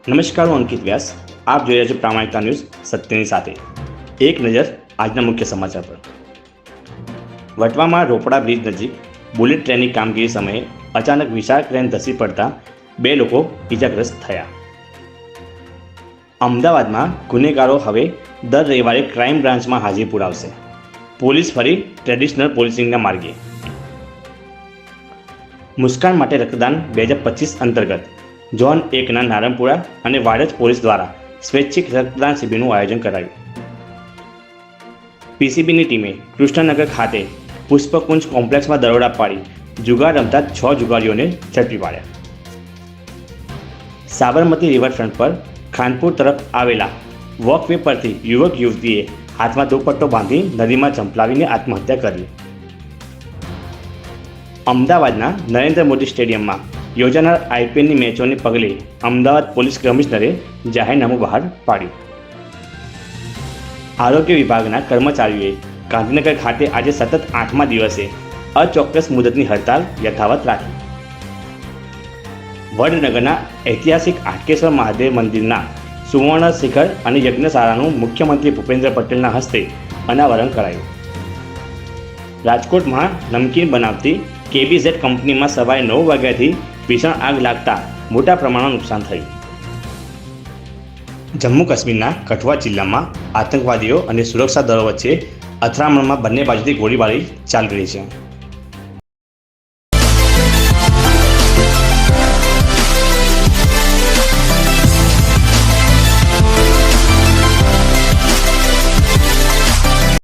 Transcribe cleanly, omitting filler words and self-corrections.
નમસ્કાર, હું અંકિત વ્યાસ. આપ જોઈ રહ્યા છો પ્રામાણિકતા ન્યૂઝ સત્યની સાથે. એક નજર આજના મુખ્ય સમાચાર પર. વટવામાં રોપડા બ્રિજ નજીક બુલેટ ટ્રેનની કામગીરી સમયે અચાનક વિશાળ ક્રેન ધસી પડતા 2 લોકો ઇજાગ્રસ્ત થયા. અમદાવાદમાં ગુનેગારો હવે દર રવિવારે ક્રાઇમ બ્રાન્ચમાં હાજરી પુરાવશે. પોલીસ ફરી ટ્રેડિશનલ પોલીસિંગના માર્ગે. મુસ્કાન માટે રક્તદાન 2025 અંતર્ગત ઝોન 1ના નારણપુરા અને વાડજ પોલીસ દ્વારા સ્વૈચ્છિક રક્તદાન શિબિરનું આયોજન કરાયું. પીસીબીની ટીમે કૃષ્ણનગર ખાતે પુષ્પકુંજ કોમ્પ્લેક્સમાં દરોડા પાડી જુગાર રમતા 6 જુગારીઓને ઝડપી પાડ્યા. સાબરમતી રિવરફ્રન્ટ પર ખાનપુર તરફ આવેલા વોકવે પરથી યુવક યુવતીએ હાથમાં દુપટ્ટો બાંધી નદીમાં ઝંપલાવીને આત્મહત્યા કરી. અમદાવાદના નરેન્દ્ર મોદી સ્ટેડિયમમાં યોજાનાર આઈપીએલની મેચોને પગલે અમદાવાદ પોલીસ કમિશનરે જાહેરનામું બહાર પાડ્યું. આરોગ્ય વિભાગના કર્મચારીઓએ ગાંધીનગર ખાતે આજે સતત 8મા દિવસે અચોક્કસ મુદતની હડતાલ યથાવત રાખી. વડનગરના ઐતિહાસિક હાટકેશ્વર મહાદેવ મંદિરના સુવર્ણ શિખર અને યજ્ઞશાળાનું મુખ્યમંત્રી ભૂપેન્દ્ર પટેલના હસ્તે અનાવરણ કરાયું. રાજકોટમાં નમકીન બનાવતી કેબીઝેડ કંપનીમાં સવારે 9 વાગ્યાથી ભીષણ આગ લાગતા મોટા પ્રમાણમાં નુકસાન થયું. જમ્મુ કાશ્મીરના કઠવા જિલ્લામાં આતંકવાદીઓ અને સુરક્ષા દળો વચ્ચે અથડામણમાં બંને બાજુથી ગોળીબારી ચાલી રહી છે.